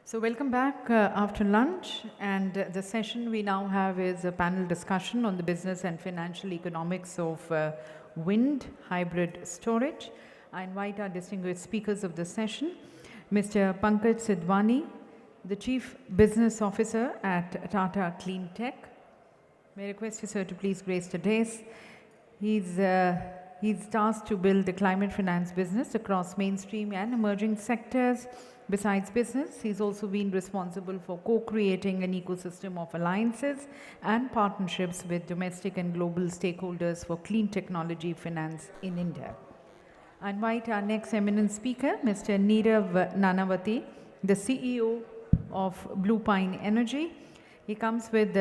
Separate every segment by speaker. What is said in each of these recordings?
Speaker 1: So welcome back after lunch, and the session we now have is a panel discussion on the business and financial economics of wind hybrid storage. I invite our distinguished speakers of the session, Mr. Pankaj Sidhwani, the Chief Business Officer at Tata Clean Tech. May I request you, sir, to please grace the dais. He's tasked to build the climate finance business across mainstream and emerging sectors. Besides business, he's also been responsible for co-creating an ecosystem of alliances and partnerships with domestic and global stakeholders for clean technology finance in India. I invite our next eminent speaker, Mr. Neerav Nanavati, the CEO of Blue Pine Energy. He comes with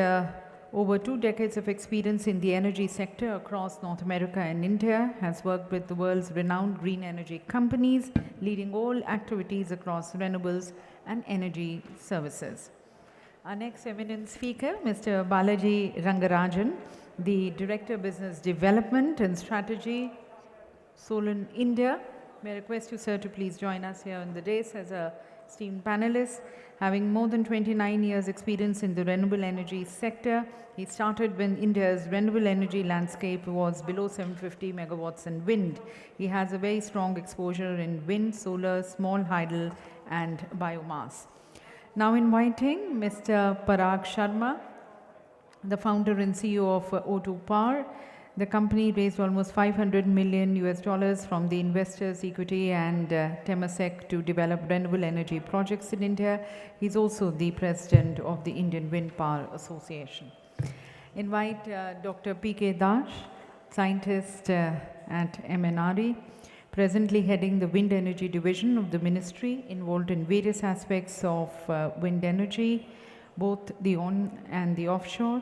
Speaker 1: over 2 decades of experience in the energy sector across North America and India, has worked with the world's renowned green energy companies, leading all activities across renewables and energy services. Our next eminent speaker, Mr. Balaji Rangarajan, the Director of Business Development and Strategy, Solon, India. May I request you, sir, to please join us here on the dais as a esteemed panelist. Having more than 29 years experience in the renewable energy sector, he started when India's renewable energy landscape was below 750 megawatts in wind. He has a very strong exposure in wind, solar, small hydel and biomass. Now inviting Mr. Parag Sharma, the founder and CEO of O2 Power. The company raised almost $500 million from the investors' equity and Temasek to develop renewable energy projects in India. He's also the president of the Indian Wind Power Association. Invite Dr. P.K. Dash, scientist at MNRE, presently heading the wind energy division of the ministry, involved in various aspects of wind energy, both the on and the offshore,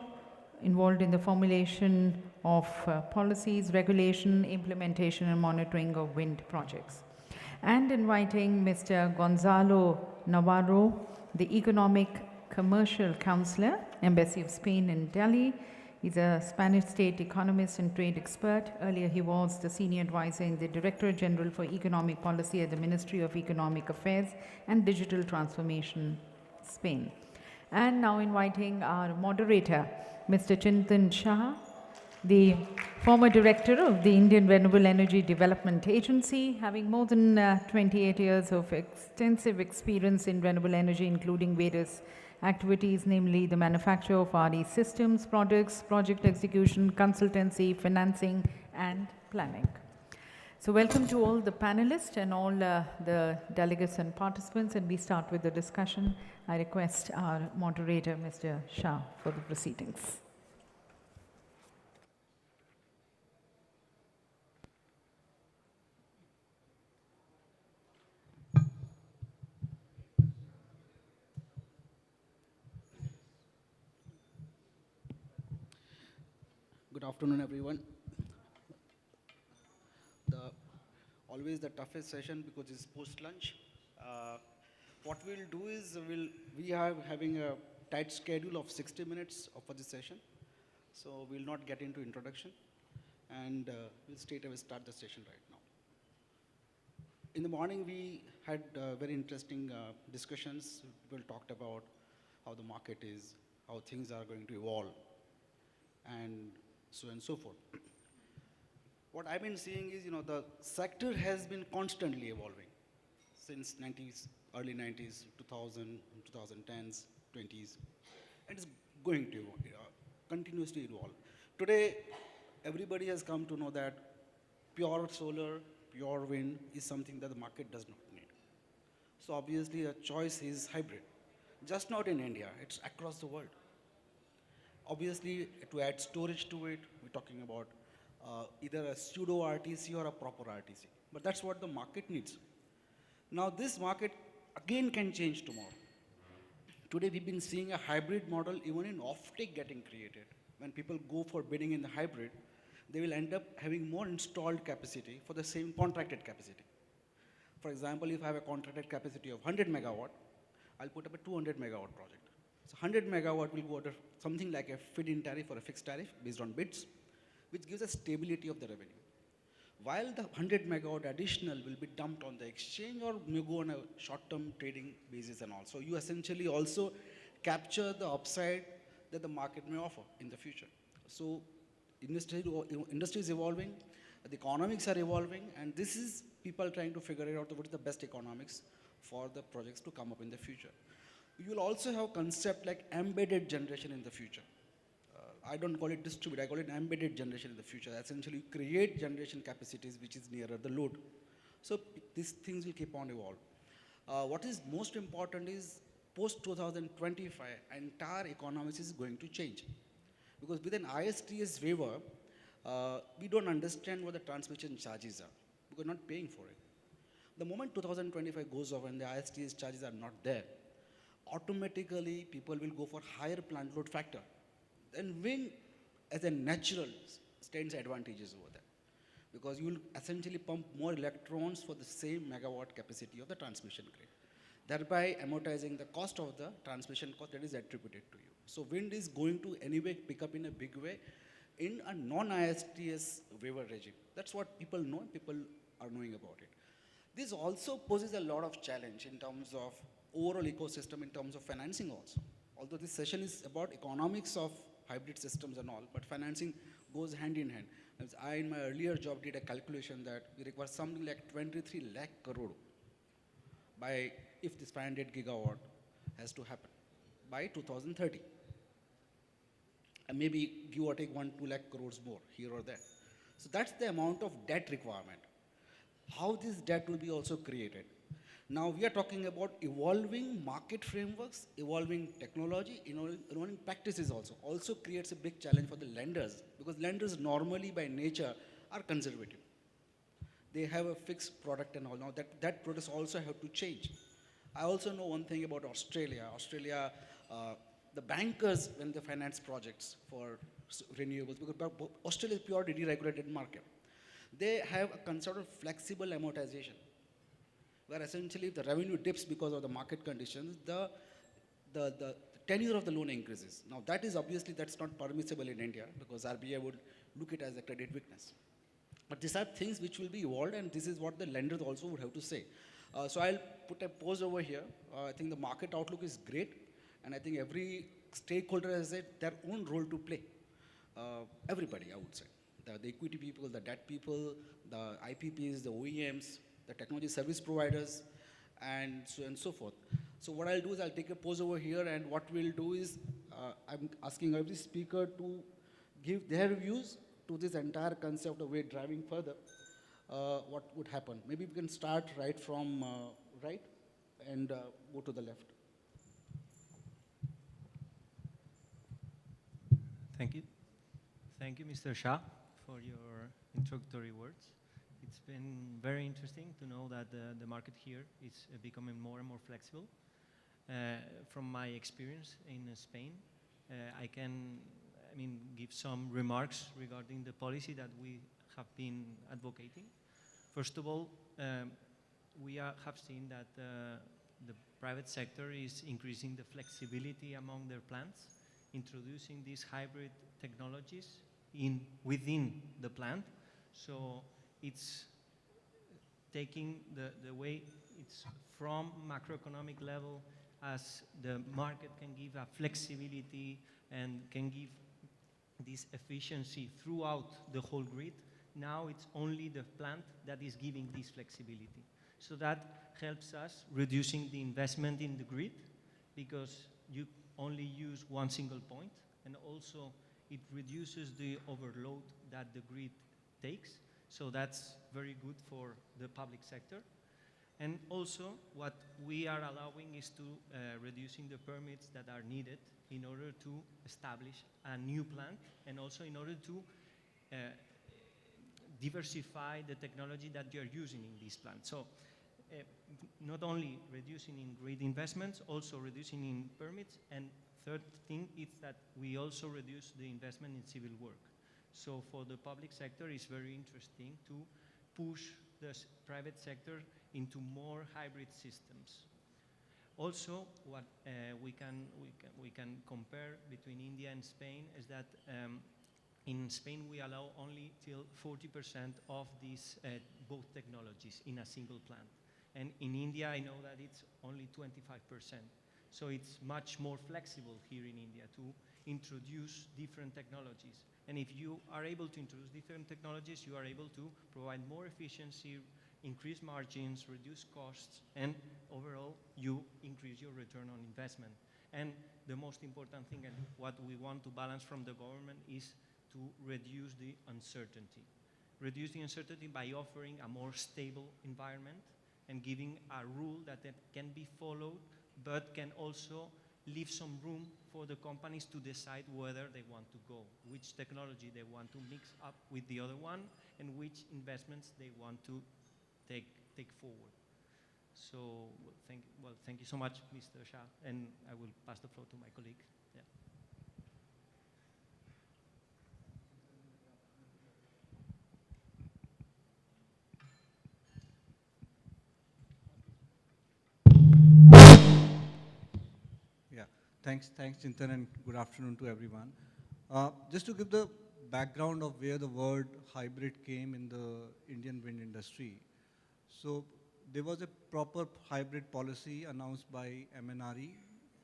Speaker 1: involved in the formulation of policies, regulation, implementation and monitoring of wind projects. And inviting Mr. Gonzalo Navarro, the Economic Commercial Counselor, Embassy of Spain in Delhi. He's a Spanish state economist and trade expert. Earlier he was the senior advisor in the Director General for Economic Policy at the Ministry of Economic Affairs and Digital Transformation, Spain. And now inviting our moderator, Mr. Chintan Shah, the former director of the Indian Renewable Energy Development Agency, having more than 28 years of extensive experience in renewable energy, including various activities, namely the manufacture of RE systems, products, project execution, consultancy, financing, and planning. So welcome to all the panelists and all the delegates and participants, and we start with the discussion. I request our moderator, Mr. Shah, for the proceedings.
Speaker 2: Good afternoon, everyone. Always the toughest session because it's post-lunch. What we'll do is we are having a tight schedule of 60 minutes for this session. So we'll not get into introduction, and we'll straight away start the session right now. In the morning, we had very interesting discussions. People talked about how the market is, how things are going to evolve, and so on and so forth. What I've been seeing is, the sector has been constantly evolving since early 90s, 2000, 2010s, 20s, and it's going to continuously evolve. Today, everybody has come to know that pure solar, pure wind is something that the market does not need. So obviously, a choice is hybrid. Just not in India, it's across the world. Obviously, to add storage to it, we're talking about either a pseudo RTC or a proper RTC. But that's what the market needs. Now, this market again can change tomorrow. Today, we've been seeing a hybrid model even in offtake getting created. When people go for bidding in the hybrid, they will end up having more installed capacity for the same contracted capacity. For example, if I have a contracted capacity of 100 megawatt, I'll put up a 200 megawatt project. So 100 megawatt will go to something like a feed-in tariff or a fixed tariff based on bids, which gives a stability of the revenue. while the 100 megawatt additional will be dumped on the exchange or may go on a short-term trading basis and all. So you essentially also capture the upside that the market may offer in the future. So industry is evolving, the economics are evolving, and this is people trying to figure out what is the best economics for the projects to come up in the future. You will also have concept like embedded generation in the future. I don't call it distributed, I call it embedded generation in the future. Essentially, you create generation capacities which is nearer the load. So these things will keep on evolving. What is most important is post 2025, entire economics is going to change. Because with an ISTS waiver, we don't understand what the transmission charges are because we're not paying for it. The moment 2025 goes off and the ISTS charges are not there, automatically people will go for higher plant load factor. And wind as a natural stands advantages over there because you will essentially pump more electrons for the same megawatt capacity of the transmission grid, thereby amortizing the cost of the transmission cost that is attributed to you. So wind is going to anyway pick up in a big way in a non-ISTS waiver regime. That's what people know, people are knowing about it. This also poses a lot of challenge in terms of overall ecosystem, in terms of financing also. Although this session is about economics of hybrid systems and all, but financing goes hand in hand. As I, in my earlier job, did a calculation that we require something like 23 lakh crore by, if this 500 gigawatt has to happen, by 2030. And maybe give or take 1-2 lakh crores more here or there. So that's the amount of debt requirement. How this debt will be also created. Now we are talking about evolving market frameworks, evolving technology, evolving practices also creates a big challenge for the lenders because lenders normally by nature are conservative. They have a fixed product and all. Now that products also have to change. I also know one thing about Australia. The bankers, when they finance projects for renewables, because Australia is purely deregulated market, they have a concept of flexible amortization, where essentially if the revenue dips because of the market conditions, the tenure of the loan increases. Now that is obviously, that's not permissible in India because RBI would look it as a credit weakness. But these are things which will be evolved and this is what the lenders also would have to say. So I'll put a pause over here. I think the market outlook is great and I think every stakeholder has their own role to play. Everybody, I would say. The equity people, the debt people, the IPPs, the OEMs, the technology service providers, and so on and so forth. So what I'll do is I'll take a pause over here, and what we'll do is I'm asking every speaker to give their views to this entire concept of way driving further. What would happen? Maybe we can start right from right and go to the left.
Speaker 3: Thank you. Thank you, Mr. Shah, for your introductory words. It's been very interesting to know that the market here is becoming more and more flexible. From my experience in Spain, I can give some remarks regarding the policy that we have been advocating. First of all, we have seen that the private sector is increasing the flexibility among their plants, introducing these hybrid technologies within the plant. So it's taking the way it's from macroeconomic level as the market can give a flexibility and can give this efficiency throughout the whole grid. Now it's only the plant that is giving this flexibility. So that helps us reducing the investment in the grid because you only use one single point, and also it reduces the overload that the grid takes. So that's very good for the public sector. And also what we are allowing is to reducing the permits that are needed in order to establish a new plant and also in order to diversify the technology that you're using in this plant. So not only reducing in grid investments, also reducing in permits, and third thing is that we also reduce the investment in civil work. So for the public sector, it's very interesting to push the private sector into more hybrid systems. Also, what we can compare between India and Spain is that In Spain, we allow only till 40% of these both technologies in a single plant. And in India, I know that it's only 25%. So it's much more flexible here in India to introduce different technologies. And if you are able to introduce different technologies, you are able to provide more efficiency, increase margins, reduce costs, and overall, you increase your return on investment. And the most important thing, and what we want to balance from the government, is to reduce the uncertainty. Reduce the uncertainty by offering a more stable environment and giving a rule that can be followed, but can also leave some room for the companies to decide whether they want to go, which technology they want to mix up with the other one, and which investments they want to take forward. So, thank you so much, Mr. Shah, and I will pass the floor to my colleague. Yeah.
Speaker 4: Yeah, thanks, Chintan, and good afternoon to everyone. Just to give the background of where the word hybrid came in the Indian wind industry. So there was a proper hybrid policy announced by MNRE,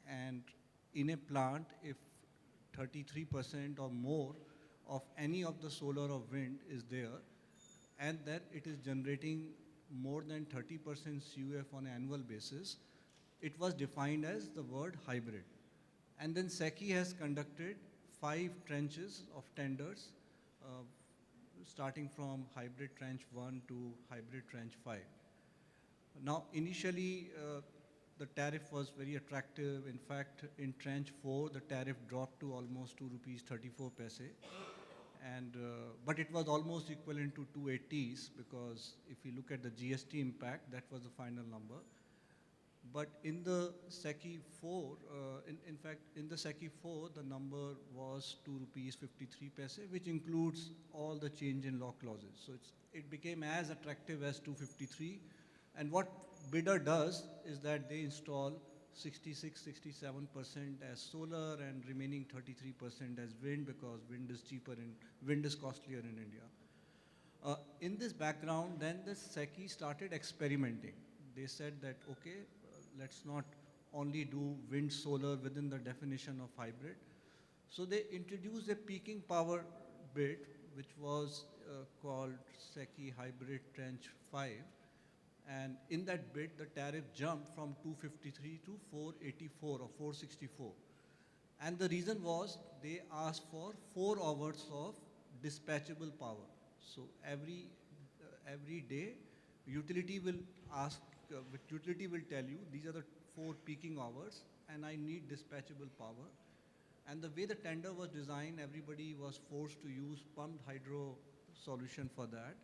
Speaker 4: and in a plant, if 33% or more of any of the solar or wind is there, and that it is generating more than 30% CUF on an annual basis, it was defined as the word hybrid. And then SECI has conducted 5 tranches of tenders, starting from hybrid tranche 1 to hybrid tranche 5. Now, initially, the tariff was very attractive. In fact, in tranche 4, the tariff dropped to almost 2 rupees 34 paise. And, but it was almost equivalent to 280s, because if you look at the GST impact, that was the final number. But in the SECI 4, in fact, in the SECI 4, the number was 2 rupees 53 paise, which includes all the change in law clauses. So it became as attractive as 253. And what bidder does is that they install 66-67% as solar and remaining 33% as wind, because wind is cheaper and wind is costlier in India. In this background, then the SECI started experimenting. They said that, okay, let's not only do wind solar within the definition of hybrid. So they introduced a peaking power bid, which was called SECI Hybrid Tranche 5. And in that bid, the tariff jumped from 253 to 484 or 464. And the reason was they asked for 4 hours of dispatchable power. So every day, utility will ask, utility will tell you, these are the 4 peaking hours, and I need dispatchable power. And the way the tender was designed, everybody was forced to use pumped hydro solution for that.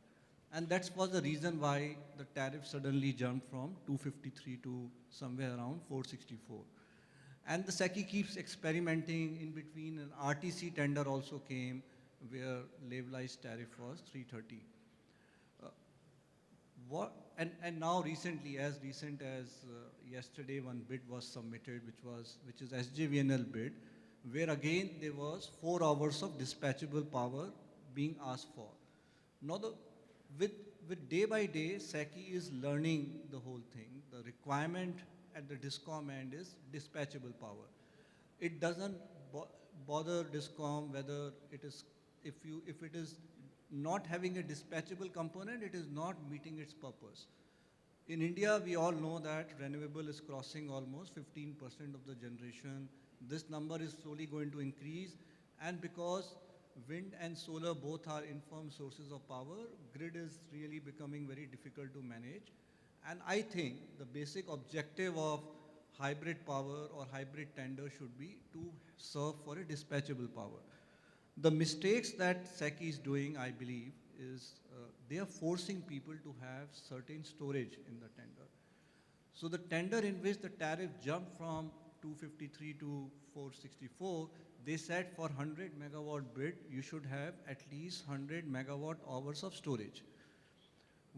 Speaker 4: And that was the reason why the tariff suddenly jumped from 253 to somewhere around 464. And the SECI keeps experimenting. In between. An RTC tender also came, where levelized tariff was 330. And now recently, as recent as yesterday, one bid was submitted, which is SJVNL bid, where again there was 4 hours of dispatchable power being asked for. Now with day by day, SECI is learning the whole thing. The requirement at the DISCOM end is dispatchable power. It doesn't bother DISCOM whether it is, if it is not having a dispatchable component, it is not meeting its purpose. In India, we all know that renewable is crossing almost 15% of the generation. This number is slowly going to increase, and because wind and solar both are infirm sources of power, grid is really becoming very difficult to manage. And I think the basic objective of hybrid power or hybrid tender should be to serve for a dispatchable power. The mistakes that SECI is doing, I believe, is they are forcing people to have certain storage in the tender. So the tender in which the tariff jumped from 253 to 464, they said for 100 megawatt bid, you should have at least 100 megawatt hours of storage.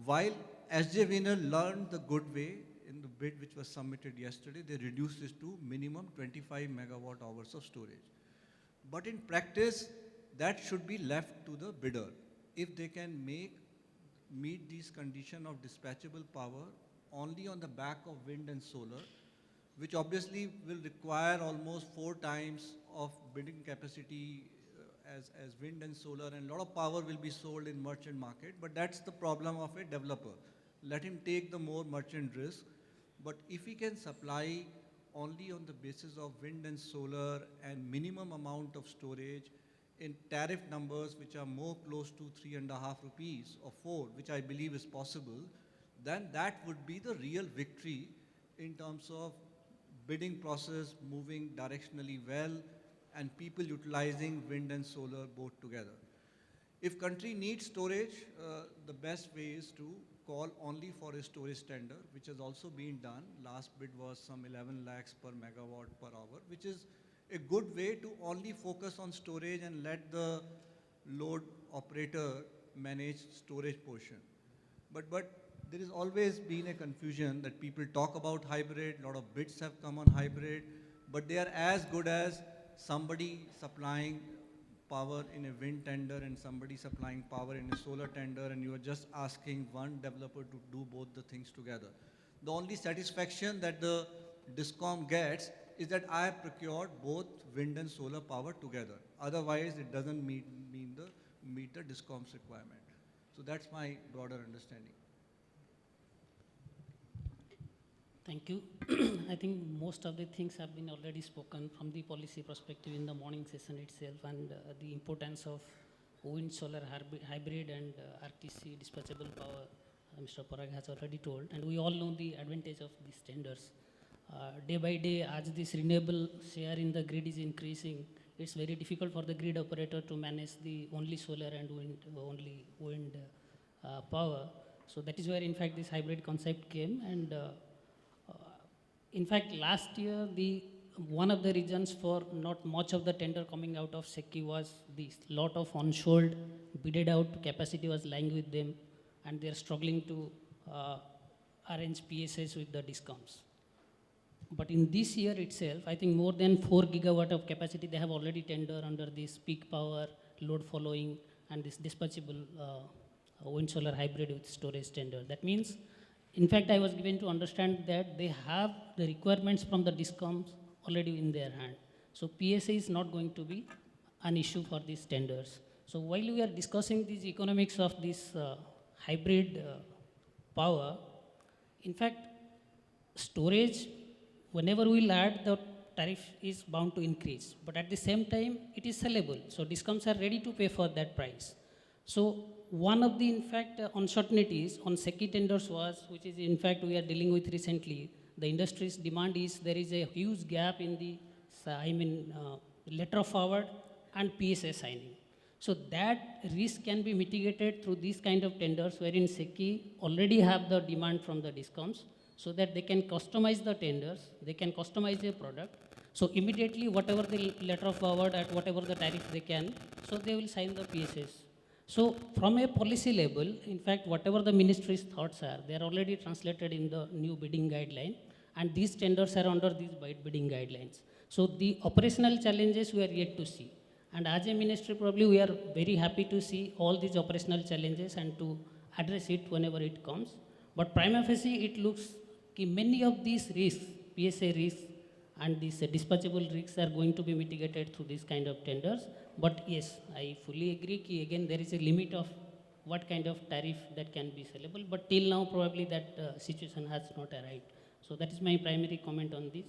Speaker 4: While SJVNL learned the good way in the bid which was submitted yesterday, they reduced this to minimum 25 megawatt hours of storage. But in practice, that should be left to the bidder. If they can meet these conditions of dispatchable power only on the back of wind and solar, which obviously will require almost 4 times of bidding capacity as wind and solar, and a lot of power will be sold in merchant market, but that's the problem of a developer. Let him take the more merchant risk, but if he can supply only on the basis of wind and solar and minimum amount of storage in tariff numbers which are more close to 3.5 rupees or 4, which I believe is possible, then that would be the real victory in terms of bidding process moving directionally well and people utilizing wind and solar both together. If country needs storage, the best way is to call only for a storage tender, which has also been done. Last bid was some 11 lakhs per megawatt per hour, which is a good way to only focus on storage and let the load operator manage storage portion. But there has always been a confusion that people talk about hybrid, a lot of bids have come on hybrid, but they are as good as somebody supplying power in a wind tender and somebody supplying power in a solar tender, and you are just asking one developer to do both the things together. The only satisfaction that the DISCOM gets is that I have procured both wind and solar power together. Otherwise, it doesn't meet the DISCOM's requirement. So that's my broader understanding.
Speaker 5: Thank you. I think most of the things have been already spoken from the policy perspective in the morning session itself, and the importance of wind solar hybrid and RTC dispatchable power, Mr. Parag has already told, and we all know the advantage of these tenders. Day by day, as this renewable share in the grid is increasing, it's very difficult for the grid operator to manage the only solar and wind power. So that is where, in fact, this hybrid concept came. And in fact, last year, one of the reasons for not much of the tender coming out of SECI was this lot of onshore bidded out capacity was lying with them, and they're struggling to arrange PSAs with the Discoms. But in this year itself, I think more than 4 gigawatt of capacity they have already tendered under this peak power, load following, and this dispatchable wind solar hybrid with storage tender. That means, in fact, I was given to understand that they have the requirements from the Discoms already in their hand. So PSA is not going to be an issue for these tenders. So while we are discussing these economics of this hybrid power, in fact, storage, whenever we'll add, the tariff is bound to increase. But at the same time, it is sellable. So Discoms are ready to pay for that price. So one of the, in fact, uncertainties on SECI tenders was, which is in fact we are dealing with recently, the industry's demand is there is a huge gap in the, letter of forward and PSA signing. So that risk can be mitigated through these kind of tenders wherein SECI already have the demand from the Discoms, so that they can customize the tenders, they can customize a product. So immediately whatever the letter of forward at whatever the tariff they can, so they will sign the PSAs. So from a policy level, in fact, whatever the ministry's thoughts are, they are already translated in the new bidding guideline, and these tenders are under these bidding guidelines. So the operational challenges we are yet to see. And as a ministry, probably we are very happy to see all these operational challenges and to address it whenever it comes. But prima facie, it looks like many of these risks, PSA risks, and these dispatchable risks are going to be mitigated through this kind of tenders. But yes, I fully agree that again there is a limit of what kind of tariff that can be sellable. But till now, probably that situation has not arrived. So that is my primary comment on this.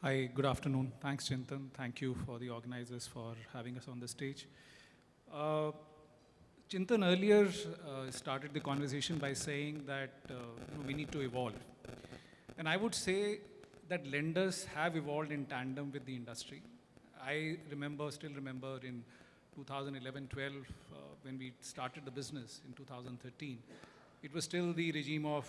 Speaker 6: Hi, good afternoon. Thanks, Chintan. Thank you for the organizers for having us on the stage. Chintan earlier started the conversation by saying that we need to evolve. And I would say that lenders have evolved in tandem with the industry. I still remember in 2011-12, when we started the business in 2013, it was still the regime of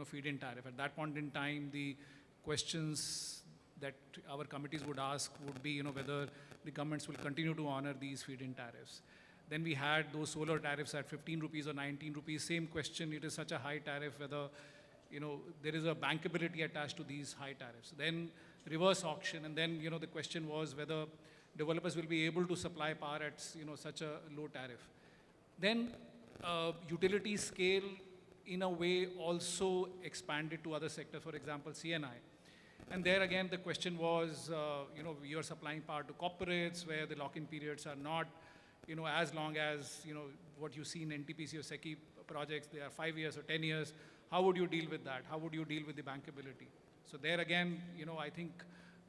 Speaker 6: feed-in tariff. At that point in time, the questions that our committees would ask would be whether the governments will continue to honor these feed-in tariffs. Then we had those solar tariffs at 15 rupees or 19 rupees. Same question, it is such a high tariff, whether there is a bankability attached to these high tariffs. Then reverse auction, and then, the question was whether developers will be able to supply power at, such a low tariff. Then utility scale, in a way, also expanded to other sectors, for example, CNI. And there again, the question was, you're supplying power to corporates where the lock-in periods are not, as long as, what you see in NTPC or SECI projects, they are 5 years or 10 years. How would you deal with that? How would you deal with the bankability? So there again, I think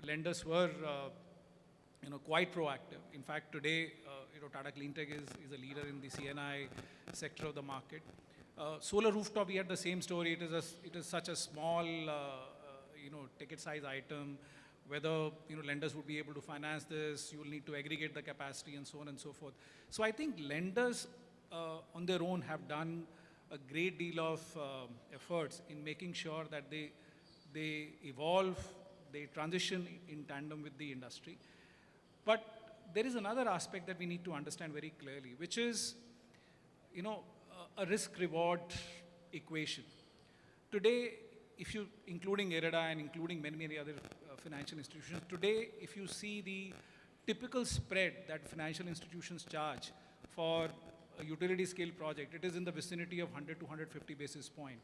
Speaker 6: lenders were, quite proactive. In fact, today, Tata Cleantech is a leader in the CNI sector of the market. Solar rooftop, we had the same story. It is such a small, ticket size item, whether, lenders would be able to finance this, you will need to aggregate the capacity and so on and so forth. So I think lenders on their own have done a great deal of efforts in making sure that they evolve, they transition in tandem with the industry. But there is another aspect that we need to understand very clearly, which is, a risk-reward equation. Today, including IREDA and including many, many other financial institutions, today, if you see the typical spread that financial institutions charge for a utility scale project, it is in the vicinity of 100 to 150 basis point.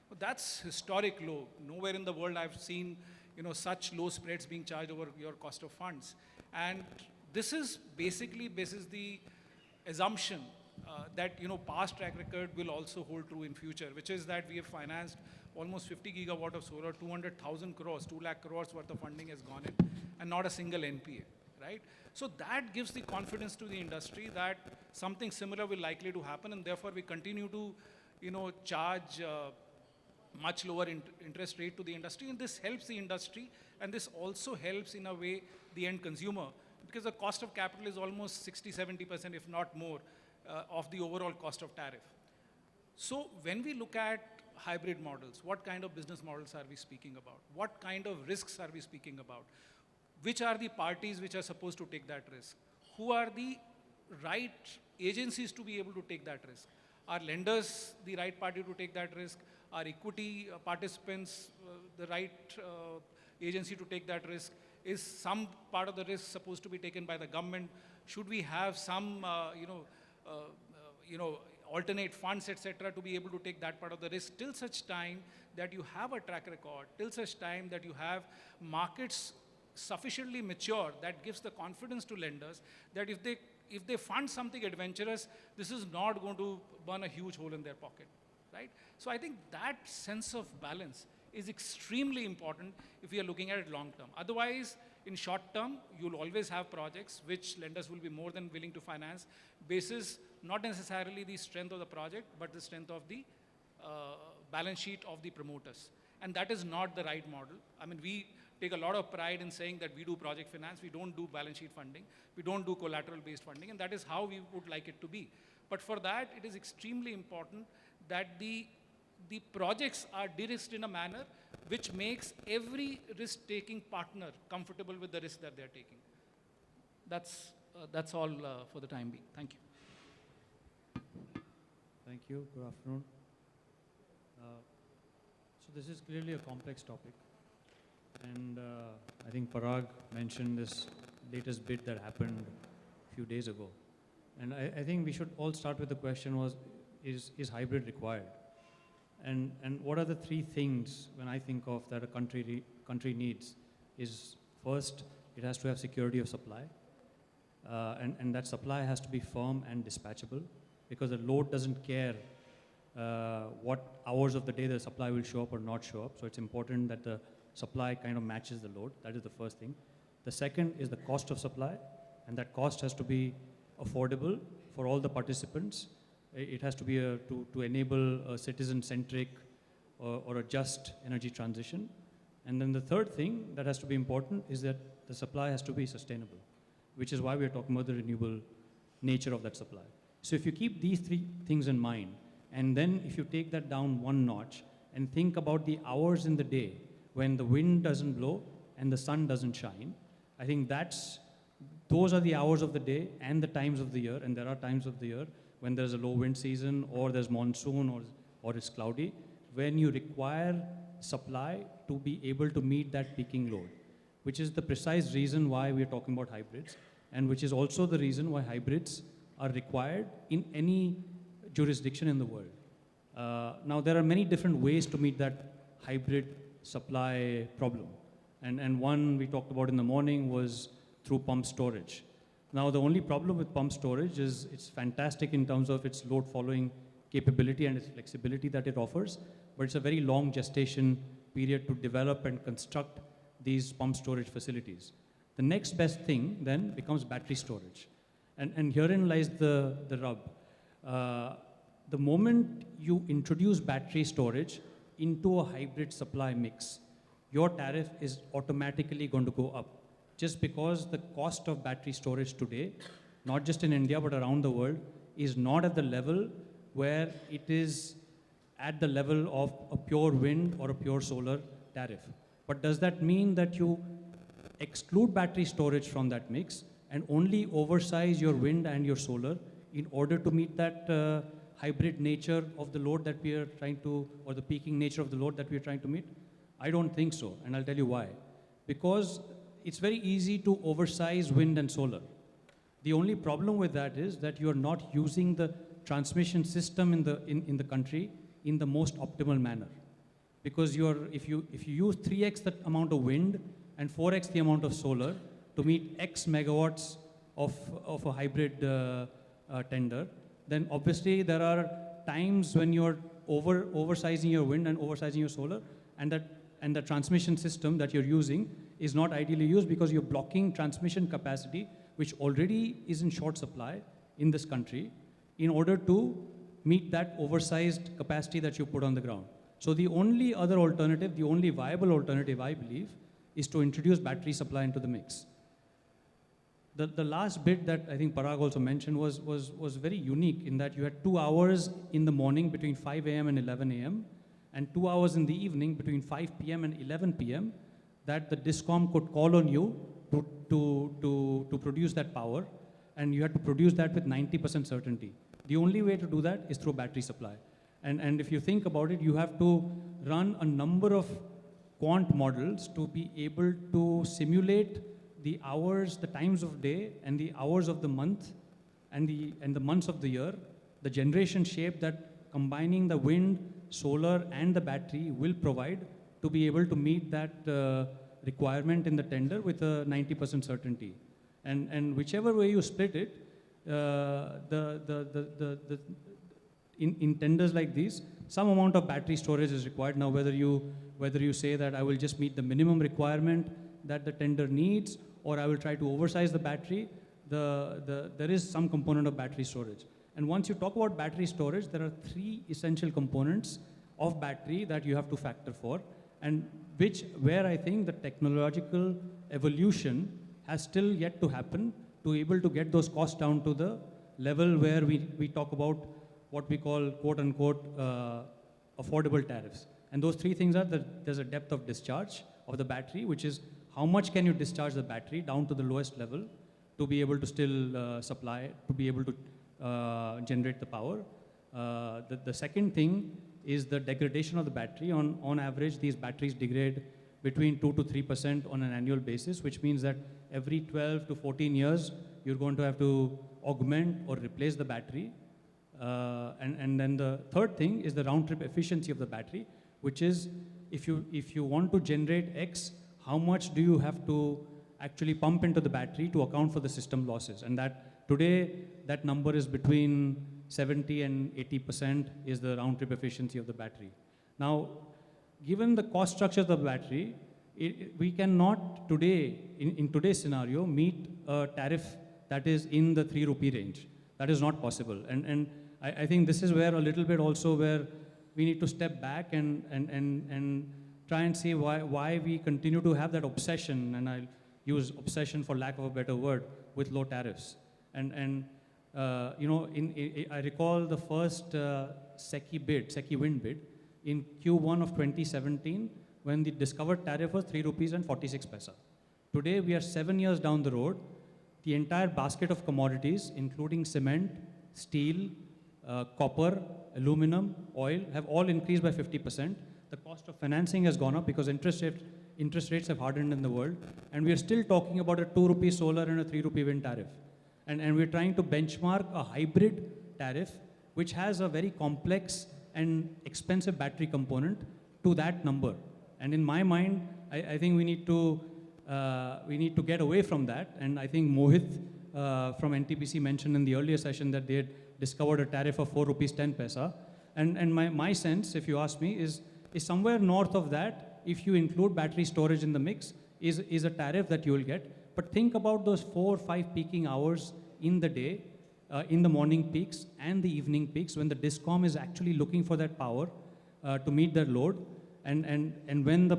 Speaker 6: But that's historic low. Nowhere in the world I've seen, such low spreads being charged over your cost of funds. And this is basically basis the assumption that, past track record will also hold true in future, which is that we have financed almost 50 gigawatt of solar, 200,000 crores, 2 lakh crores worth of funding has gone in, and not a single NPA, right? So that gives the confidence to the industry that something similar will likely to happen, and therefore we continue to, charge much lower interest rate to the industry, and this helps the industry, and this also helps in a way the end consumer, because the cost of capital is almost 60-70%, if not more, of the overall cost of tariff. So when we look at hybrid models, what kind of business models are we speaking about? What kind of risks are we speaking about? Which are the parties which are supposed to take that risk? Who are the right agencies to be able to take that risk? Are lenders the right party to take that risk? Are equity participants the right agency to take that risk? Is some part of the risk supposed to be taken by the government? Should we have some, alternate funds, etc., to be able to take that part of the risk, till such time that you have a track record, till such time that you have markets sufficiently mature that gives the confidence to lenders that if they fund something adventurous, this is not going to burn a huge hole in their pocket, right? So I think that sense of balance is extremely important if we are looking at it long term. Otherwise, in short term, you'll always have projects which lenders will be more than willing to finance, basis not necessarily the strength of the project, but the strength of the balance sheet of the promoters. And that is not the right model. I mean, we take a lot of pride in saying that we do project finance, we don't do balance sheet funding, we don't do collateral-based funding, and that is how we would like it to be. But for that, it is extremely important that the projects are de-risked in a manner which makes every risk-taking partner comfortable with the risk that they're taking. That's all for the time being. Thank you.
Speaker 7: Thank you. Good afternoon. So this is clearly a complex topic. And I think Parag mentioned this latest bid that happened a few days ago. And I think we should all start with the question is hybrid required? And what are the three things when I think of that a country needs is, first, it has to have security of supply. And that supply has to be firm and dispatchable, because the load doesn't care what hours of the day the supply will show up or not show up. So it's important that the supply kind of matches the load. That is the first thing. The second is the cost of supply, and that cost has to be affordable for all the participants. It has to be to enable a citizen-centric or a just energy transition. And then the third thing that has to be important is that the supply has to be sustainable, which is why we are talking about the renewable nature of that supply. So if you keep these three things in mind, and then if you take that down one notch and think about the hours in the day when the wind doesn't blow and the sun doesn't shine, I think those are the hours of the day and the times of the year, and there are times of the year when there's a low wind season or there's monsoon or it's cloudy, when you require supply to be able to meet that peaking load. which is the precise reason why we are talking about hybrids, and which is also the reason why hybrids are required in any jurisdiction in the world. Now, there are many different ways to meet that hybrid supply problem. And one we talked about in the morning was through pump storage. Now, the only problem with pump storage is it's fantastic in terms of its load following capability and its flexibility that it offers, but it's a very long gestation period to develop and construct these pump storage facilities. The next best thing then becomes battery storage. And herein lies the rub. The moment you introduce battery storage into a hybrid supply mix, your tariff is automatically going to go up, just because the cost of battery storage today, not just in India but around the world, is not at the level where it is at the level of a pure wind or a pure solar tariff. But does that mean that you exclude battery storage from that mix and only oversize your wind and your solar in order to meet that hybrid nature of the load that we are trying to, or the peaking nature of the load that we are trying to meet? I don't think so, and I'll tell you why. Because it's very easy to oversize wind and solar. The only problem with that is that you are not using the transmission system in the country in the most optimal manner. Because if you use 3x the amount of wind and 4x the amount of solar to meet X megawatts of a hybrid tender, then obviously there are times when you're oversizing your wind and oversizing your solar, and the transmission system that you're using is not ideally used because you're blocking transmission capacity, which already is in short supply in this country, in order to meet that oversized capacity that you put on the ground. So the only other alternative, the only viable alternative, I believe, is to introduce battery supply into the mix. The last bit that I think Parag also mentioned was very unique in that you had 2 hours in the morning between 5 a.m. and 11 a.m. and 2 hours in the evening between 5 p.m. and 11 p.m. that the DISCOM could call on you to produce that power, and you had to produce that with 90% certainty. The only way to do that is through battery supply. And if you think about it, you have to run a number of quant models to be able to simulate the hours, the times of day, and the hours of the month, and the months of the year, the generation shape that combining the wind, solar, and the battery will provide to be able to meet that requirement in the tender with a 90% certainty. And whichever way you split it, in tenders like these, some amount of battery storage is required. Now, whether you say that I will just meet the minimum requirement that the tender needs, or I will try to oversize the battery, there is some component of battery storage. And once you talk about battery storage, there are 3 essential components of battery that you have to factor for, and where I think the technological evolution has still yet to happen to able to get those costs down to the level where we talk about what we call quote unquote affordable tariffs. And those 3 things are that there's a depth of discharge of the battery, which is how much can you discharge the battery down to the lowest level to be able to still supply, to be able to generate the power. The second thing is the degradation of the battery. On average, these batteries degrade between 2 to 3% on an annual basis, which means that every 12 to 14 years, you're going to have to augment or replace the battery. And then the third thing is the round trip efficiency of the battery, which is if you want to generate X, how much do you have to actually pump into the battery to account for the system losses? And that today, that number is between 70 and 80% is the round trip efficiency of the battery. Now, given the cost structure of the battery, we cannot today, in today's scenario, meet a tariff that is in the 3 rupee range. That is not possible. And I think this is where a little bit also where we need to step back and try and see why we continue to have that obsession, and I'll use obsession for lack of a better word, with low tariffs. And you know, I recall the first SECI wind bid in Q1 of 2017, when the discovered tariff was 3 rupees and 46 paisa. Today, we are 7 years down the road. The entire basket of commodities, including cement, steel, copper, aluminum, oil, have all increased by 50%. The cost of financing has gone up because interest interest rates have hardened in the world, and we are still talking about a 2 rupee solar and a 3 rupee wind tariff. And we're trying to benchmark a hybrid tariff, which has a very complex and expensive battery component to that number. And in my mind, I think we need to get away from that. And I think Mohit from NTPC mentioned in the earlier session that they had discovered a tariff of 4 rupees 10 paisa. And my sense, if you ask me, is somewhere north of that, if you include battery storage in the mix, is a tariff that you will get. But think about those 4 or 5 peaking hours in the day, in the morning peaks and the evening peaks, when the DISCOM is actually looking for that power to meet their load. And when the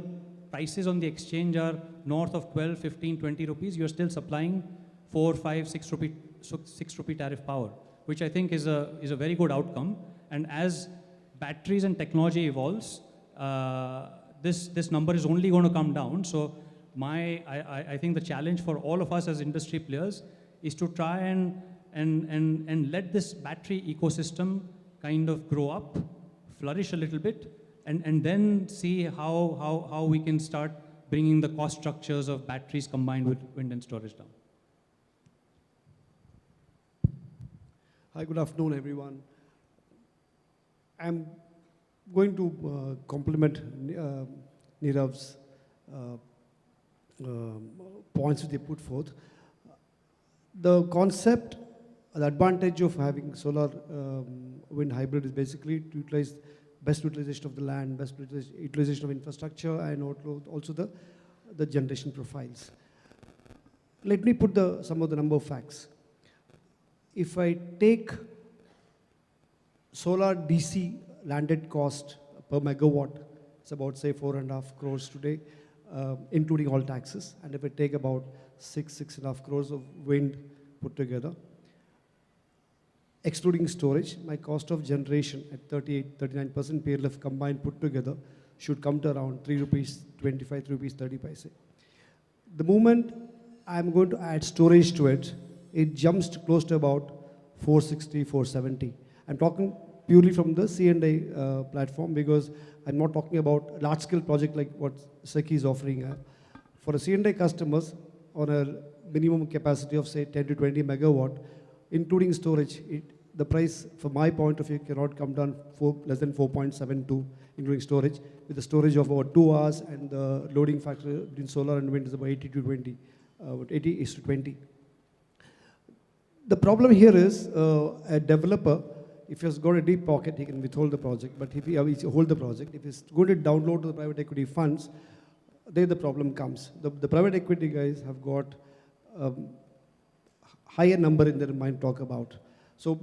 Speaker 7: prices on the exchange are north of 12, 15, 20 rupees, you're still supplying 4, 5, 6 rupee tariff power, which I think is a very good outcome. And as batteries and technology evolves, this number is only going to come down. So I think the challenge for all of us as industry players is to try and let this battery ecosystem kind of grow up, flourish a little bit, and then see how we can start bringing the cost structures of batteries combined with wind and storage down.
Speaker 8: Hi, good afternoon, everyone. I'm going to complement Nirav's points that they put forth. The concept, the advantage of having solar wind hybrid is basically to utilize best utilization of the land, best utilization of infrastructure, and also the generation profiles. Let me put some of the number of facts. If I take solar DC landed cost per megawatt, it's about say 4.5 crores today, including all taxes. And if I take about 6.5 crores of wind put together, excluding storage, my cost of generation at 39% PLF combined put together should come to around 3 rupees 25, 3 rupees 30 paise. The moment I'm going to add storage to it, it jumps to close to about 460, 470. I'm talking purely from the C&I platform, because I'm not talking about large-scale project like what Seki is offering. For a C&I customers on a minimum capacity of say 10 to 20 megawatt, including storage, the price from my point of view cannot come down less than 4.72, including storage, with the storage of about 2 hours, and the loading factor between solar and wind is about 80 to 20, 80 is to 20. The problem here is a developer, if he has got a deep pocket, he can withhold the project. But if he hold the project, if he's going to download to the private equity funds, there the problem comes. The private equity guys have got higher number in their mind to talk about. So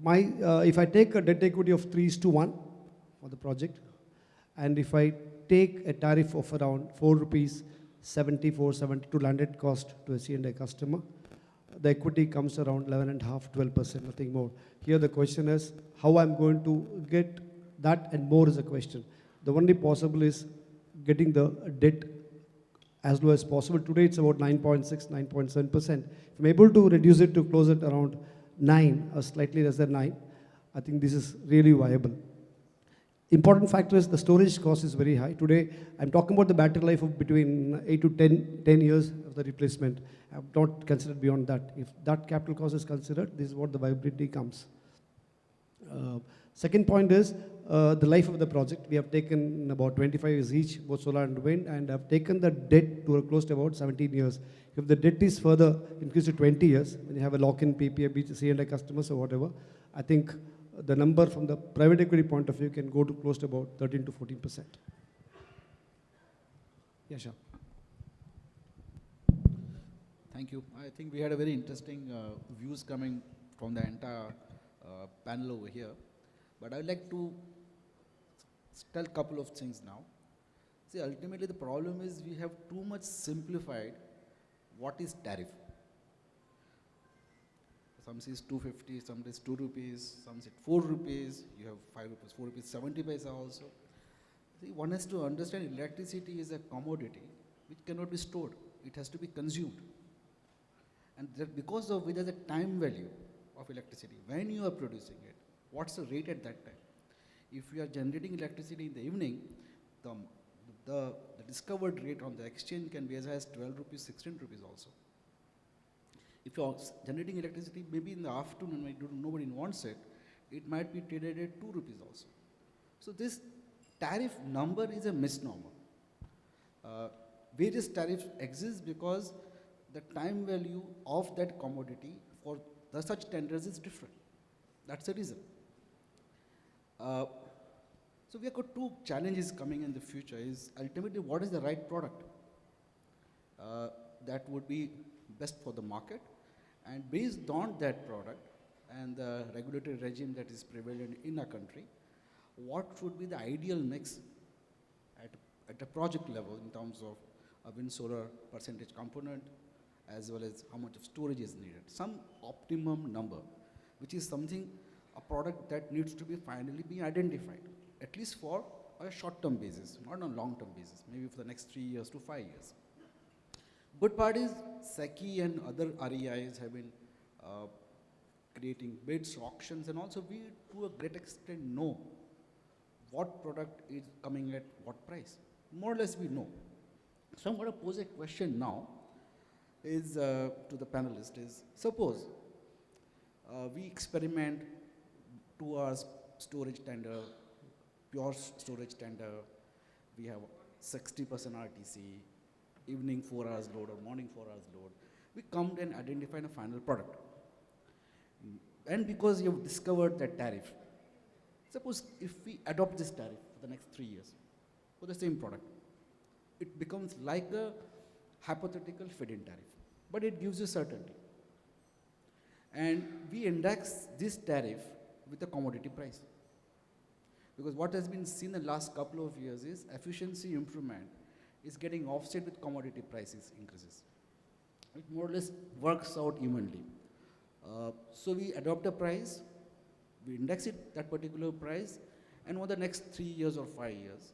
Speaker 8: if I take a debt equity of 3:1 for the project, and if I take a tariff of around 4 rupees 74, 72 landed cost to a C&I customer, the equity comes around 11.5, 12%, nothing more. Here the question is how I'm going to get that and more is a question. The only possible is getting the debt as low as possible. Today it's about 9.6, 9.7%. If I'm able to reduce it to close at around 9 or slightly less than 9, I think this is really viable. Important factor is the storage cost is very high. Today, I'm talking about the battery life of between 8 to 10 years of the replacement. I have not considered beyond that. If that capital cost is considered, this is what the viability comes. Second point is the life of the project. We have taken about 25 years each, both solar and wind, and have taken the debt to close to about 17 years. If the debt is further increased to 20 years, when you have a lock-in PPA, be it C&I customers or whatever, I think the number from the private equity point of view can go to close to about 13 to 14%. Yeah, sure.
Speaker 2: Thank you. I think we had a very interesting views coming from the entire panel over here. But I would like to tell a couple of things now. See, ultimately the problem is we have too much simplified what is tariff. Some says 250, some says 2 rupees, some say 4 rupees, you have 5 rupees, 4 rupees, 70 paisa also. See, one has to understand electricity is a commodity which cannot be stored. It has to be consumed. And that because of it has a time value of electricity. When you are producing it, what's the rate at that time? If you are generating electricity in the evening, the the discovered rate on the exchange can be as high as 12 rupees, 16 rupees also. If you're generating electricity, maybe in the afternoon when nobody wants it, it might be traded at 2 rupees also. So this tariff number is a misnomer. Various tariffs exist because the time value of that commodity for the such tenders is different. That's the reason. So we have got two challenges coming in the future is ultimately what is the right product that would be best for the market, and based on that product and the regulatory regime that is prevalent in a country, what should be the ideal mix at a project level in terms of a wind solar percentage component as well as how much of storage is needed. Some optimum number, which is something, a product that needs to be finally be identified, at least for a short-term basis, not on a long-term basis, maybe for the next 3 years to 5 years. Good part is SECI and other REIs have been creating bids, auctions, and also we to a great extent know what product is coming at what price. More or less we know. So I'm going to pose a question now is to the panelists is, suppose we experiment 2 hours storage tender, pure storage tender, we have 60% RTC, evening 4 hours load or morning 4 hours load, we come and identify a final product. And because you've discovered that tariff, suppose if we adopt this tariff for the next 3 years for the same product, it becomes like a hypothetical feed-in tariff, but it gives you certainty. And we index this tariff with the commodity price. Because what has been seen in the last couple of years is efficiency improvement is getting offset with commodity prices increases. It more or less works out evenly. So we adopt a price, we index it, that particular price, and over the next 3 years or 5 years,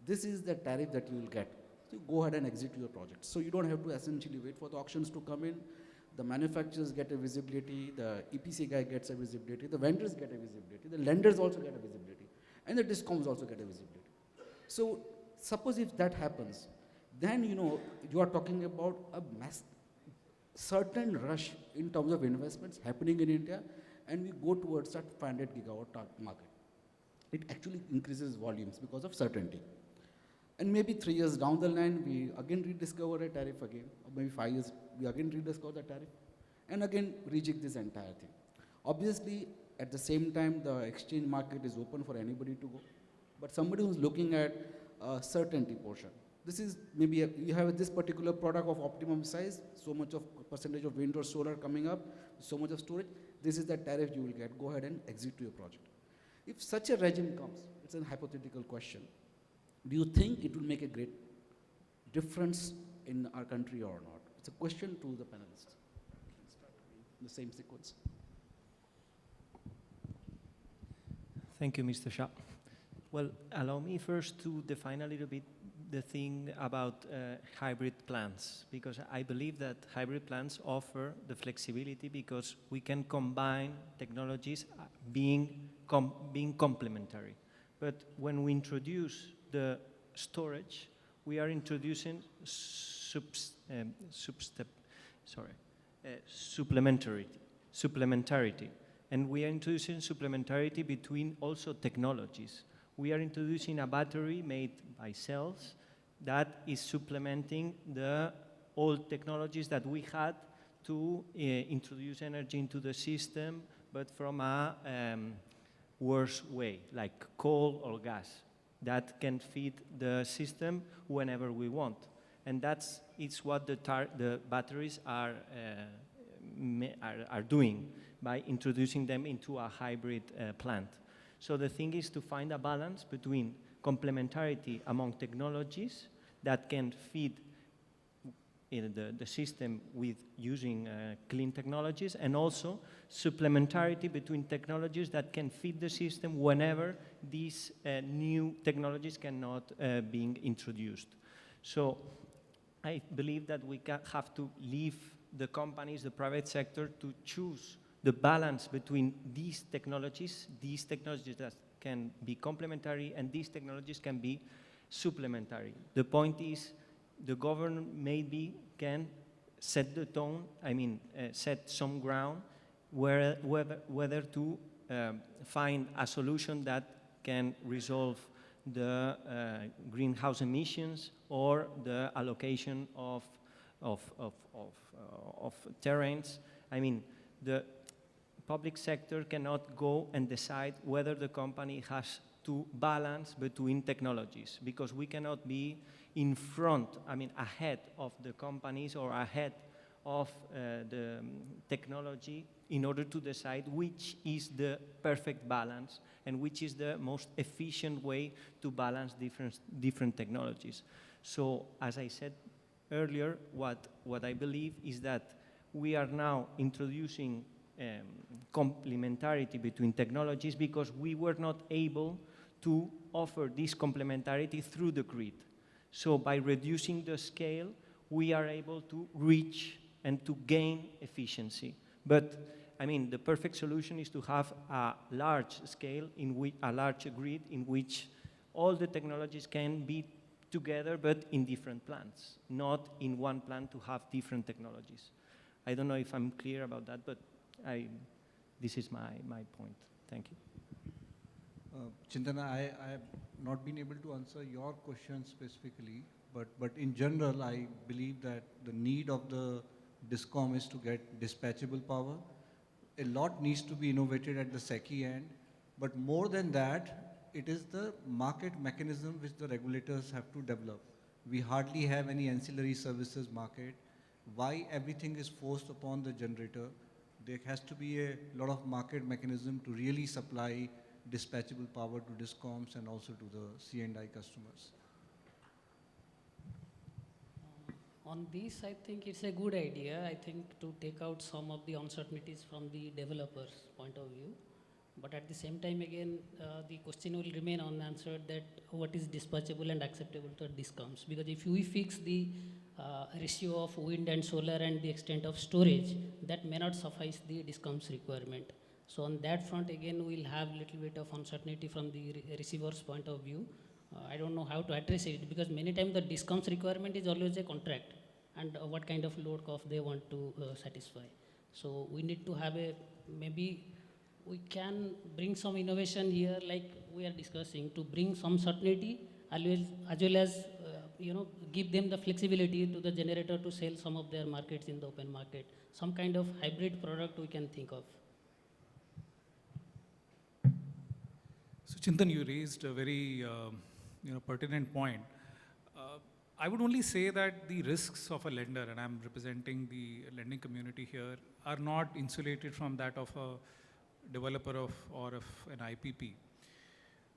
Speaker 2: this is the tariff that you will get. So you go ahead and execute your project. So you don't have to essentially wait for the auctions to come in. The manufacturers get a visibility, the EPC guy gets a visibility, the vendors get a visibility, the lenders also get a visibility, and the Discoms also get a visibility. So suppose if that happens, then you are talking about a certain rush in terms of investments happening in India, and we go towards that 500 gigawatt market. It actually increases volumes because of certainty. And maybe 3 years down the line, we again rediscover a tariff again, or maybe 5 years, we again rediscover the tariff, and again reject this entire thing. Obviously, at the same time, the exchange market is open for anybody to go, but somebody who's looking at a certainty portion. This is maybe, you have this particular product of optimum size, so much of percentage of wind or solar coming up, so much of storage, this is the tariff you will get, go ahead and execute your project. If such a regime comes, it's a hypothetical question, do you think it will make a great difference in our country or not? It's a question to the panelists. Let's start in the same sequence.
Speaker 3: Thank you, Mr. Shah. Well, allow me first to define a little bit the thing about hybrid plants, because I believe that hybrid plants offer the flexibility because we can combine technologies being complementary. But when we introduce the storage, we are introducing supplementarity. And we are introducing supplementarity between also technologies. We are introducing a battery made by cells that is supplementing the old technologies that we had to introduce energy into the system, but from a worse way, like coal or gas, that can feed the system whenever we want. And it's what the batteries are doing by introducing them into a hybrid plant. So the thing is to find a balance between complementarity among technologies that can feed the system with using clean technologies, and also supplementarity between technologies that can feed the system whenever these new technologies cannot be introduced. So I believe that we have to leave the companies, the private sector, to choose the balance between these technologies that can be complementary, and these technologies can be supplementary. The point is, the government maybe can set the tone, set some ground whether to find a solution that can resolve the greenhouse emissions or the allocation of terrains. The public sector cannot go and decide whether the company has to balance between technologies, because we cannot be in front, ahead of the companies or ahead of the technology in order to decide which is the perfect balance and which is the most efficient way to balance different technologies. So, as I said earlier, what I believe is that we are now introducing complementarity between technologies because we were not able to offer this complementarity through the grid. So by reducing the scale, we are able to reach and to gain efficiency. But the perfect solution is to have a large scale, a large grid in which all the technologies can be together, but in different plants, not in one plant to have different technologies. I don't know if I'm clear about that, but this is my point. Thank you.
Speaker 4: Chintana, I have not been able to answer your question specifically, but in general, I believe that the need of the DISCOM is to get dispatchable power. A lot needs to be innovated at the SECI end, but more than that, it is the market mechanism which the regulators have to develop. We hardly have any ancillary services market. Why everything is forced upon the generator? There has to be a lot of market mechanism to really supply dispatchable power to DISCOMs and also to the C&I customers.
Speaker 5: On this, I think it's a good idea, I think, to take out some of the uncertainties from the developer's point of view. But at the same time, again, the question will remain unanswered that what is dispatchable and acceptable to DISCOMs. Because if we fix the ratio of wind and solar and the extent of storage, that may not suffice the DISCOMs requirement. So on that front, again, we'll have a little bit of uncertainty from the receiver's point of view. I don't know how to address it, because many times the DISCOMs requirement is always a contract and what kind of load curve they want to satisfy. So we need to have maybe we can bring some innovation here, like we are discussing, to bring some certainty as well as give them the flexibility to the generator to sell some of their markets in the open market. Some kind of hybrid product we can think of.
Speaker 6: So Chintan, you raised a very pertinent point. I would only say that the risks of a lender, and I'm representing the lending community here, are not insulated from that of a developer or of an IPP.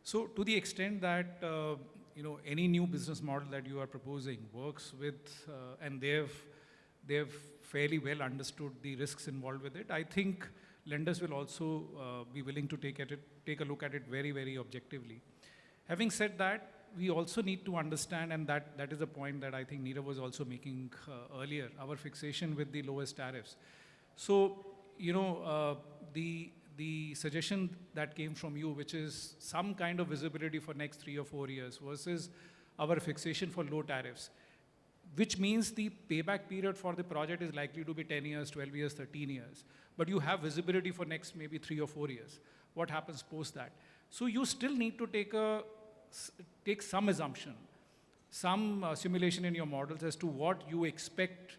Speaker 6: So to the extent that any new business model that you are proposing works with, and they've fairly well understood the risks involved with it, I think lenders will also be willing to take a look at it very, very objectively. Having said that, we also need to understand, and that is a point that I think Neerav was also making earlier, our fixation with the lowest tariffs. So, the suggestion that came from you, which is some kind of visibility for next 3 or 4 years versus our fixation for low tariffs, which means the payback period for the project is likely to be 10 years, 12 years, 13 years. But you have visibility for next maybe 3 or 4 years. What happens post that? So you still need to take some assumption, some simulation in your models as to what you expect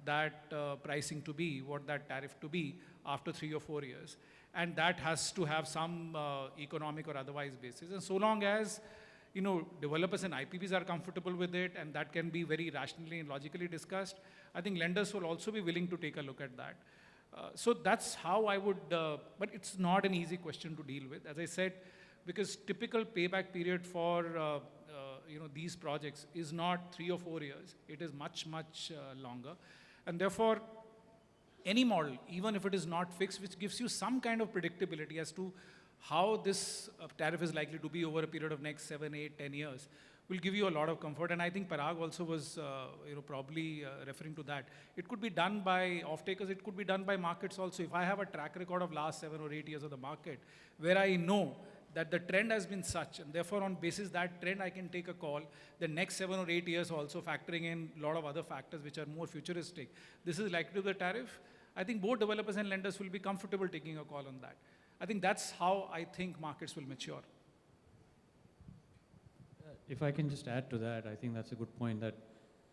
Speaker 6: that pricing to be, what that tariff to be after 3 or 4 years. And that has to have some economic or otherwise basis. And so long as developers and IPPs are comfortable with it, and that can be very rationally and logically discussed, I think lenders will also be willing to take a look at that. So that's how I would, but it's not an easy question to deal with, as I said, because typical payback period for these projects is not 3 or 4 years. It is much, much longer. And therefore, any model, even if it is not fixed, which gives you some kind of predictability as to how this tariff is likely to be over a period of next 7, 8, 10 years, will give you a lot of comfort. And I think Parag also was probably referring to that. It could be done by off-takers, it could be done by markets also. If I have a track record of last 7 or 8 years of the market, where I know that the trend has been such, and therefore on basis that trend, I can take a call the next 7 or 8 years also factoring in a lot of other factors which are more futuristic. This is likely to be the tariff. I think both developers and lenders will be comfortable taking a call on that. I think that's how I think markets will mature.
Speaker 7: If I can just add to that, I think that's a good point that,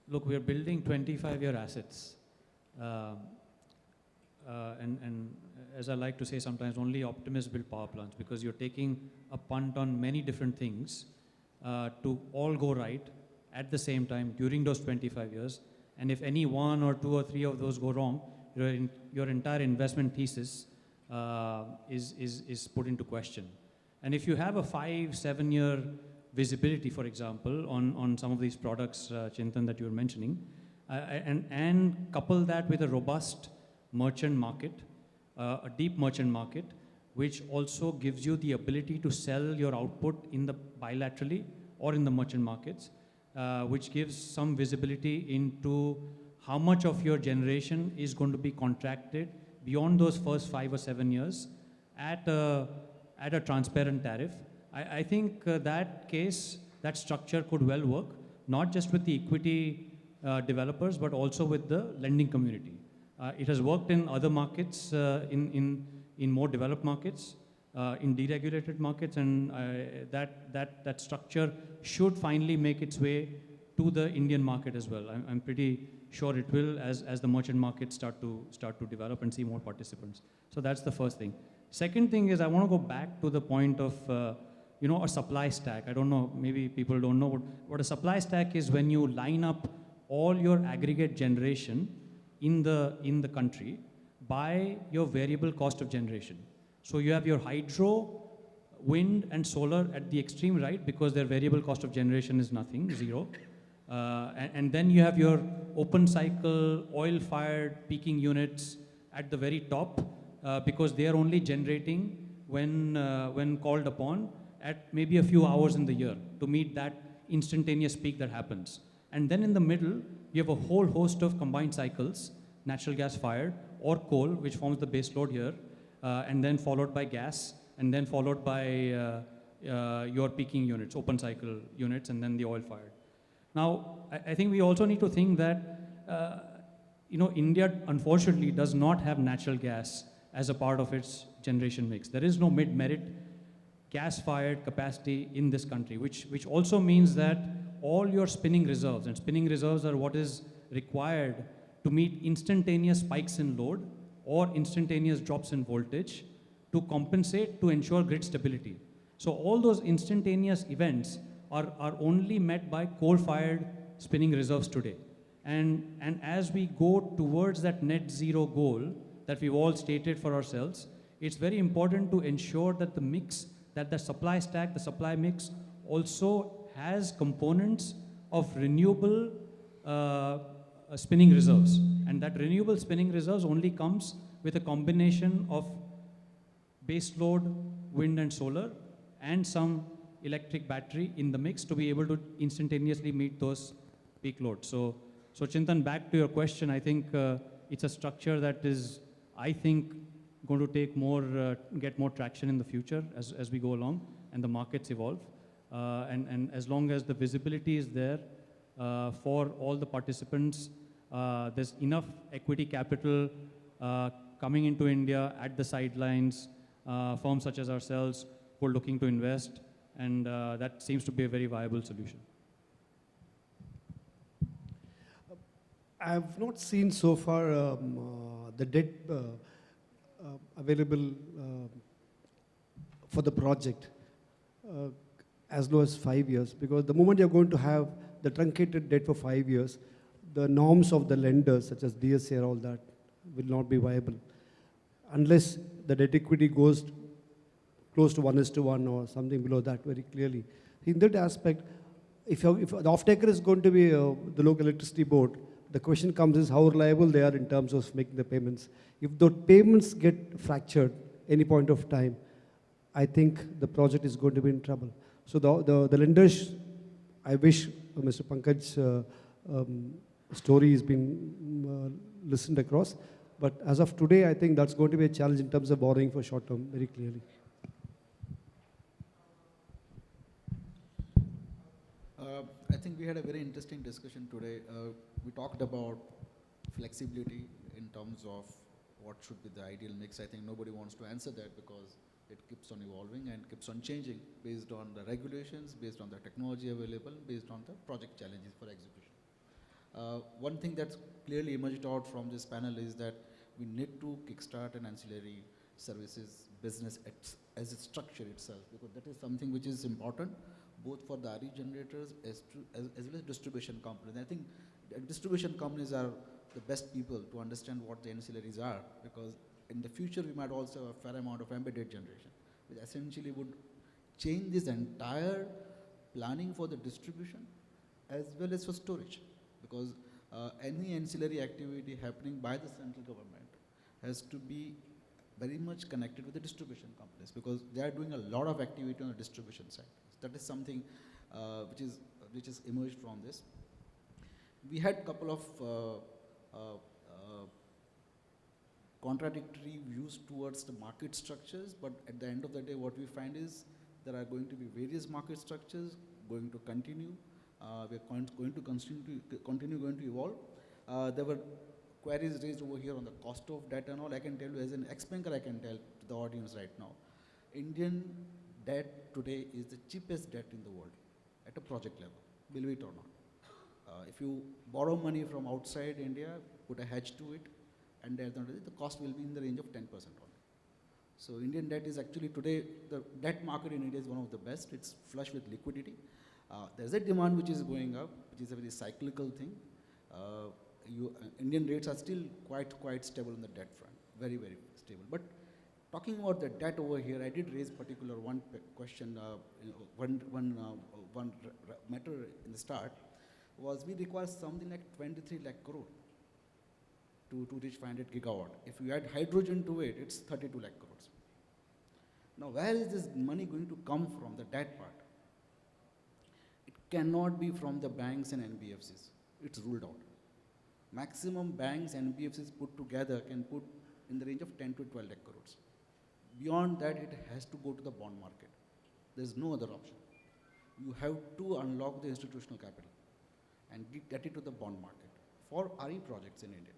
Speaker 7: look, we're building 25-year assets. And as I like to say sometimes, only optimists build power plants because you're taking a punt on many different things to all go right at the same time during those 25 years. And if any 1 or 2 or 3 of those go wrong, your entire investment thesis is put into question. And if you have a 5-7 year visibility, for example, on some of these products, Chintan, that you were mentioning, and couple that with a robust merchant market, a deep merchant market, which also gives you the ability to sell your output in the bilaterally or in the merchant markets, which gives some visibility into how much of your generation is going to be contracted beyond those first 5 or 7 years at a transparent tariff. I think that case, that structure could well work, not just with the equity developers, but also with the lending community. It has worked in other markets, in more developed markets, in deregulated markets, and that structure should finally make its way to the Indian market as well. I'm pretty sure it will as the merchant markets start to develop and see more participants. So that's the first thing. Second thing is I want to go back to the point of a supply stack. I don't know, maybe people don't know what a supply stack is. When you line up all your aggregate generation in the country by your variable cost of generation. So you have your hydro, wind and solar at the extreme right because their variable cost of generation is nothing, 0. And then you have your open cycle, oil-fired peaking units at the very top because they are only generating when called upon at maybe a few hours in the year to meet that instantaneous peak that happens. And then in the middle, you have a whole host of combined cycles, natural gas fired or coal, which forms the base load here, and then followed by gas, and then followed by your peaking units, open cycle units, and then the oil fired. Now, I think we also need to think that, India unfortunately does not have natural gas as a part of its generation mix. There is no mid-merit gas-fired capacity in this country, which also means that all your spinning reserves, and spinning reserves are what is required to meet instantaneous spikes in load or instantaneous drops in voltage to compensate to ensure grid stability. So all those instantaneous events are only met by coal-fired spinning reserves today. And as we go towards that net zero goal that we've all stated for ourselves, it's very important to ensure that the mix, that the supply stack, the supply mix also has components of renewable spinning reserves. And that renewable spinning reserves only comes with a combination of base load, wind and solar, and some electric battery in the mix to be able to instantaneously meet those peak loads. So Chintan, back to your question, I think it's a structure that is, I think, going to take get more traction in the future as we go along and the markets evolve. And as long as the visibility is there for all the participants, there's enough equity capital coming into India at the sidelines, firms such as ourselves who are looking to invest, and that seems to be a very viable solution.
Speaker 8: I have not seen so far the debt available for the project as low as 5 years, because the moment you're going to have the truncated debt for 5 years, the norms of the lenders such as DSA and all that will not be viable unless the debt equity goes close to 1:1 or something below that very clearly. In that aspect, if the off-taker is going to be the local electricity board, the question comes is how reliable they are in terms of making the payments. If the payments get fractured any point of time, I think the project is going to be in trouble. So the lenders, I wish Mr. Pankaj's story has been listened across, but as of today, I think that's going to be a challenge in terms of borrowing for short term, very clearly.
Speaker 2: I think we had a very interesting discussion today. We talked about flexibility in terms of what should be the ideal mix. I think nobody wants to answer that because it keeps on evolving and keeps on changing based on the regulations, based on the technology available, based on the project challenges for execution. One thing that's clearly emerged out from this panel is that we need to kickstart an ancillary services business as a structure itself, because that is something which is important both for the RE generators as well as distribution companies. I think distribution companies are the best people to understand what the ancillaries are, because in the future we might also have a fair amount of embedded generation, which essentially would change this entire planning for the distribution as well as for storage, because any ancillary activity happening by the central government has to be very much connected with the distribution companies, because they are doing a lot of activity on the distribution side. That is something which is emerged from this. We had a couple of contradictory views towards the market structures, but at the end of the day, what we find is there are going to be various market structures going to continue. We are going to continue going to evolve. There were queries raised over here on the cost of debt and all. I can tell you as an ex-banker, I can tell to the audience right now, Indian debt today is the cheapest debt in the world at a project level, believe it or not. If you borrow money from outside India, put a hedge to it, and at the end of the cost will be in the range of 10% only. So Indian debt is actually today, the debt market in India is one of the best. It's flush with liquidity. There's a demand which is going up, which is a very cyclical thing. Indian rates are still quite stable on the debt front, very, very stable. But talking about the debt over here, I did raise particular one question, one matter in the start, was we require something like 23 lakh crore to reach 500 gigawatt. If you add hydrogen to it, it's 32 lakh crores. Now, where is this money going to come from, the debt part? It cannot be from the banks and NBFCs. It's ruled out. Maximum banks and NBFCs put together can put in the range of 10 to 12 lakh crores. Beyond that, it has to go to the bond market. There's no other option. You have to unlock the institutional capital and get it to the bond market for RE projects in India.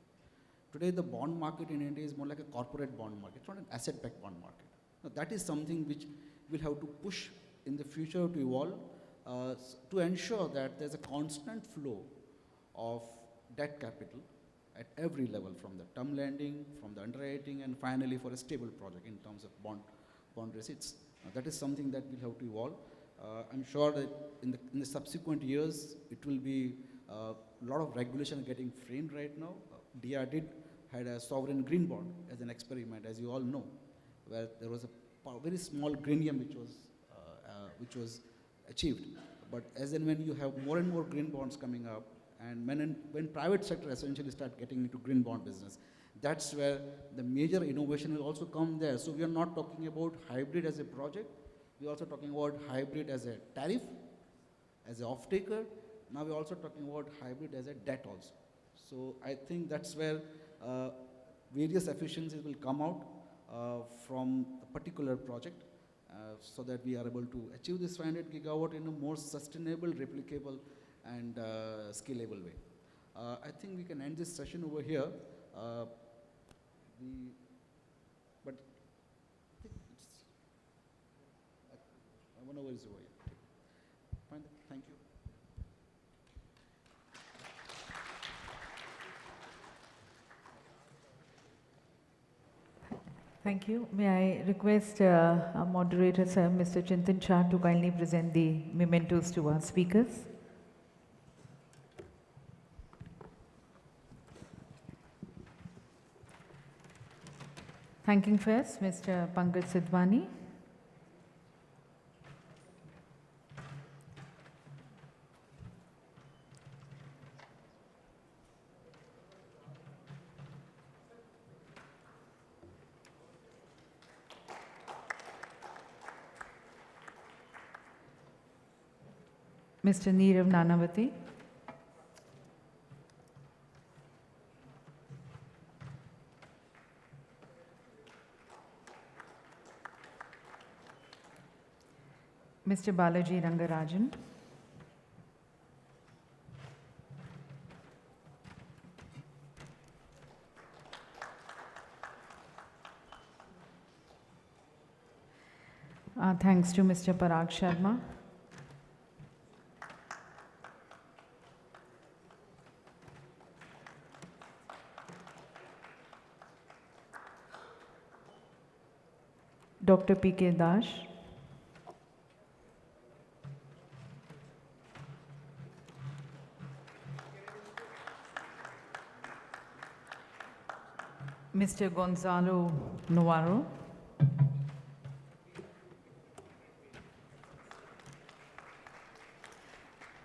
Speaker 2: Today, the bond market in India is more like a corporate bond market. It's not an asset-backed bond market. Now, that is something which we'll have to push in the future to evolve to ensure that there's a constant flow of debt capital at every level, from the term lending, from the underwriting, and finally for a stable project in terms of bond receipts. That is something that we'll have to evolve. I'm sure that in the subsequent years, it will be a lot of regulation getting framed right now. DR had a sovereign green bond as an experiment, as you all know, where there was a very small greenium which was achieved. But as and when you have more and more green bonds coming up, and when private sector essentially start getting into green bond business, that's where the major innovation will also come there. So we are not talking about hybrid as a project. We are also talking about hybrid as a tariff, as an off-taker. Now we're also talking about hybrid as a debt also. So I think that's where various efficiencies will come out from a particular project so that we are able to achieve this 500 gigawatt in a more sustainable, replicable, and scalable way. I think we can end this session over here. But I think it's 1 hour is over here. Fine, thank you.
Speaker 1: Thank you. May I request our moderator, sir, Mr. Chintan Shah, to kindly present the mementos to our speakers. Thanking first Mr. Pankaj Sidhwani. Mr. Neerav Nanavati. Mr. Balaji Rangarajan. Thanks to Mr. Parag Sharma. Dr. P.K. Dash. Mr. Gonzalo Navarro.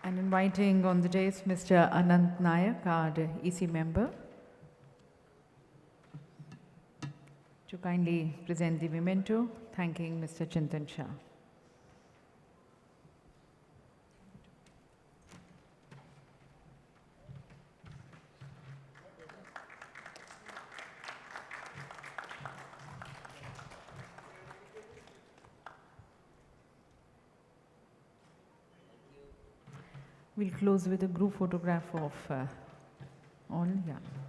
Speaker 1: And inviting on the dais Mr. Anant Nayak, our EC member, to kindly present the memento, thanking Mr. Chintan Shah. We'll close with a group photograph of all. Yeah.